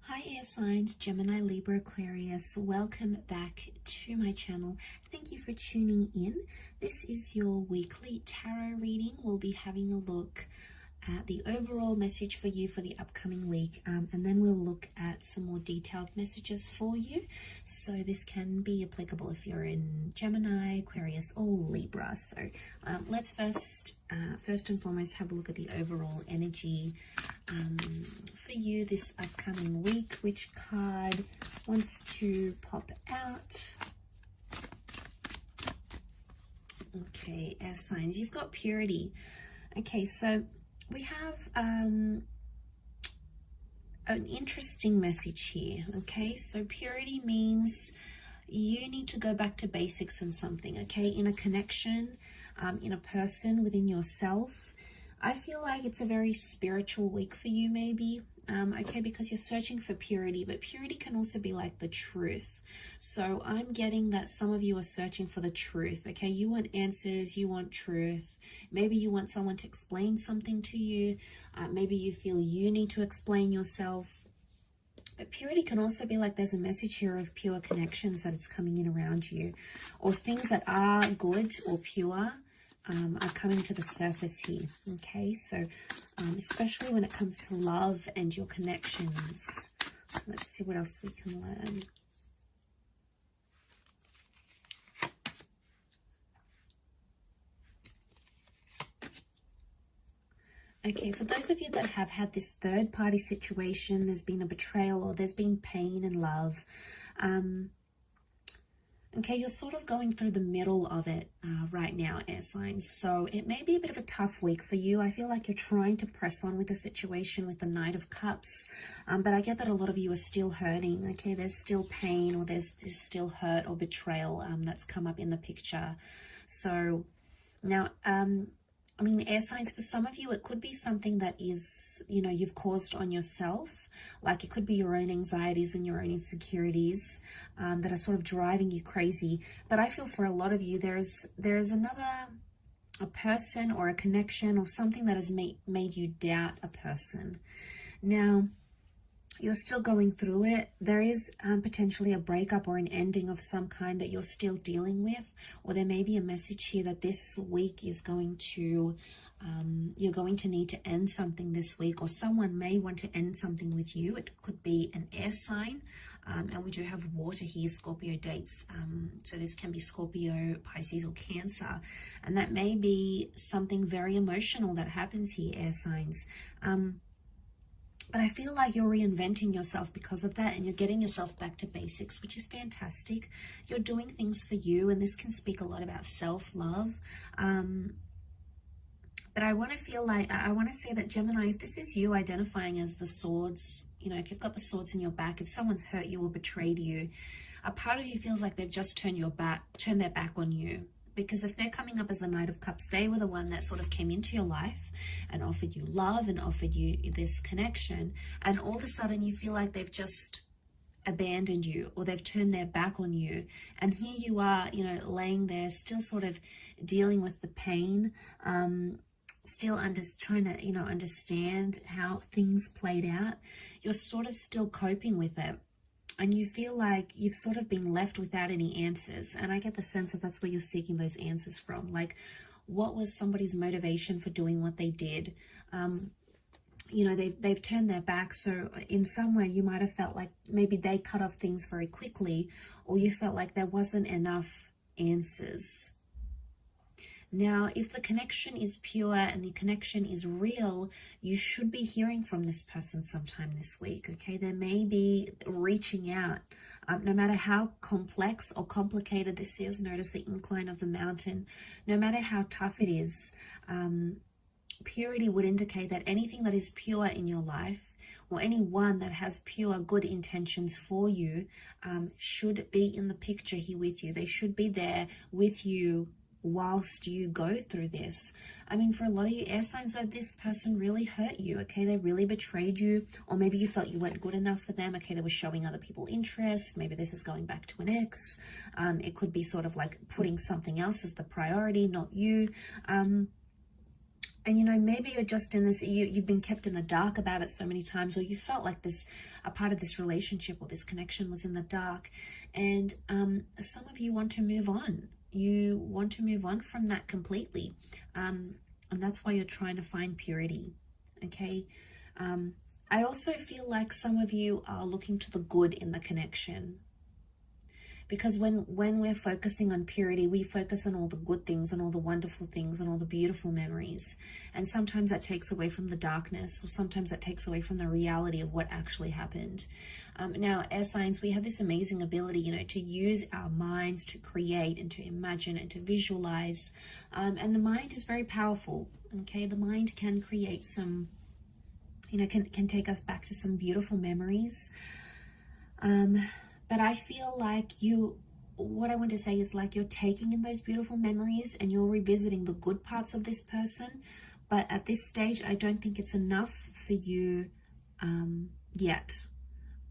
Hi air signs, Gemini, Libra, Aquarius. Welcome back to my channel. Thank you for tuning in. This is your weekly tarot reading. We'll be having a look at the overall message for you for the upcoming week, and then we'll look at some more detailed messages for you. So this can be applicable if you're in Gemini, Aquarius, or Libra. So let's first and foremost have a look at the overall energy for you this upcoming week. Which card wants to pop out? Okay, air signs, you've got purity. Okay, so we have an interesting message here. Okay, so purity means you need to go back to basics in something, okay, in a connection, in a person, within yourself. I feel like it's a very spiritual week for you, maybe. Okay, because you're searching for purity, but purity can also be like the truth. So I'm getting that some of you are searching for the truth. Okay, you want answers, you want truth. Maybe you want someone to explain something to you. Maybe you feel you need to explain yourself. But purity can also be like there's a message here of pure connections that it's coming in around you, or things that are good or pure are coming to the surface here. Okay, so especially when it comes to love and your connections. Let's see what else we can learn. Okay, for those of you that have had this third-party situation, there's been a betrayal or there's been pain in love. Okay, you're sort of going through the middle of it right now, air signs. So it may be a bit of a tough week for you. I feel like you're trying to press on with the situation with the Knight of Cups. But I get that a lot of you are still hurting. Okay, there's still pain, or there's still hurt or betrayal that's come up in the picture. So now, I mean, air signs, for some of you, it could be something that is, you know, you've caused on yourself. Like it could be your own anxieties and your own insecurities that are sort of driving you crazy. But I feel for a lot of you, there's a person or a connection or something that has made you doubt a person. Now, you're still going through it. There is potentially a breakup or an ending of some kind that you're still dealing with, or there may be a message here that this week is going to, you're going to need to end something this week, or someone may want to end something with you. It could be an air sign, and we do have water here, Scorpio dates, so this can be Scorpio, Pisces, or Cancer, and that may be something very emotional that happens here, air signs. But I feel like you're reinventing yourself because of that, and you're getting yourself back to basics, which is fantastic. You're doing things for you, and this can speak a lot about self-love. But I want to feel like, I want to say that Gemini, if this is you identifying as the swords, you know, if you've got the swords in your back, if someone's hurt you or betrayed you, a part of you feels like they've just turned their back on you. Because if they're coming up as the Knight of Cups, they were the one that sort of came into your life and offered you love and offered you this connection. And all of a sudden you feel like they've just abandoned you, or they've turned their back on you. And here you are, you know, laying there still sort of dealing with the pain, still trying to, you know, understand how things played out. You're sort of still coping with it. And you feel like you've sort of been left without any answers. And I get the sense that that's where you're seeking those answers from. Like, what was somebody's motivation for doing what they did? You know, they've turned their back. So in some way, you might have felt like maybe they cut off things very quickly, or you felt like there wasn't enough answers. Now, if the connection is pure and the connection is real, you should be hearing from this person sometime this week, okay? They may be reaching out. No matter how complex or complicated this is, notice the incline of the mountain. No matter how tough it is, purity would indicate that anything that is pure in your life, or anyone that has pure good intentions for you, should be in the picture here with you. They should be there with you whilst you go through this. I mean, for a lot of you air signs, though, this person really hurt you, okay? They really betrayed you, or maybe you felt you weren't good enough for them, okay? They were showing other people interest. Maybe this is going back to an ex. It could be sort of like putting something else as the priority, not you. And, you know, maybe you're just in this, you've been kept in the dark about it so many times, or you felt like this, a part of this relationship or this connection was in the dark. And some of you want to move on. You want to move on from that completely. And that's why you're trying to find purity. Okay. I also feel like some of you are looking to the good in the connection. Because when we're focusing on purity, we focus on all the good things, on all the wonderful things, on all the beautiful memories. And sometimes that takes away from the darkness, or sometimes that takes away from the reality of what actually happened. Now, air signs, we have this amazing ability, you know, to use our minds to create and to imagine and to visualize. And the mind is very powerful, okay? The mind can create some, you know, can take us back to some beautiful memories. But I feel like what I want to say is like you're taking in those beautiful memories and you're revisiting the good parts of this person. But at this stage, I don't think it's enough for you yet.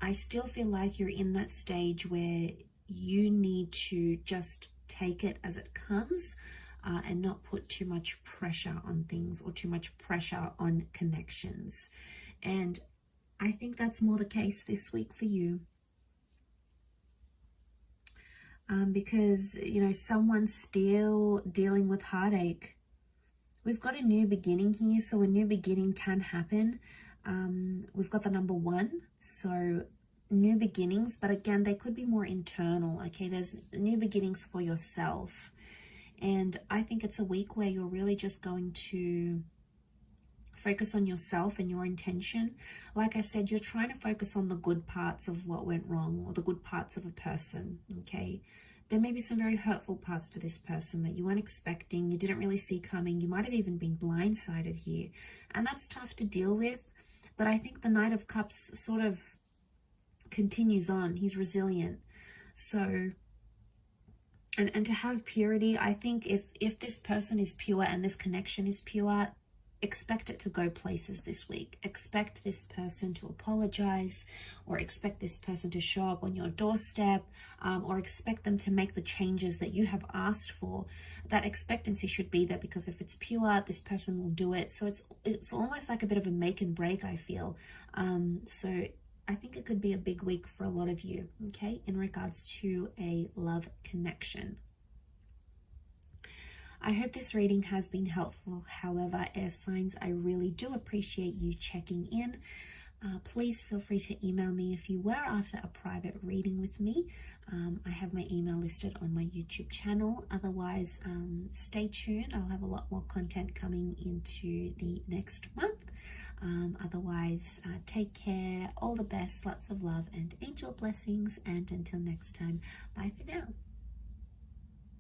I still feel like you're in that stage where you need to just take it as it comes and not put too much pressure on things or too much pressure on connections. And I think that's more the case this week for you. Because, you know, someone's still dealing with heartache. We've got a new beginning here, so a new beginning can happen. We've got the number 1, so new beginnings, but again, they could be more internal, okay? There's new beginnings for yourself. And I think it's a week where you're really just going to focus on yourself and your intention. Like I said, you're trying to focus on the good parts of what went wrong or the good parts of a person, okay? There may be some very hurtful parts to this person that you weren't expecting, you didn't really see coming. You might have even been blindsided here. And that's tough to deal with. But I think the Knight of Cups sort of continues on. He's resilient. So, and to have purity, I think if this person is pure and this connection is pure, expect it to go places this week. Expect this person to apologize, or expect this person to show up on your doorstep, or expect them to make the changes that you have asked for. That expectancy should be there, because if it's pure, this person will do it. So it's almost like a bit of a make and break, I feel. So I think it could be a big week for a lot of you, okay, in regards to a love connection. I hope this reading has been helpful. However, air signs, I really do appreciate you checking in. Please feel free to email me if you were after a private reading with me. I have my email listed on my YouTube channel. Otherwise, stay tuned. I'll have a lot more content coming into the next month. Otherwise, take care. All the best. Lots of love and angel blessings. And until next time, bye for now.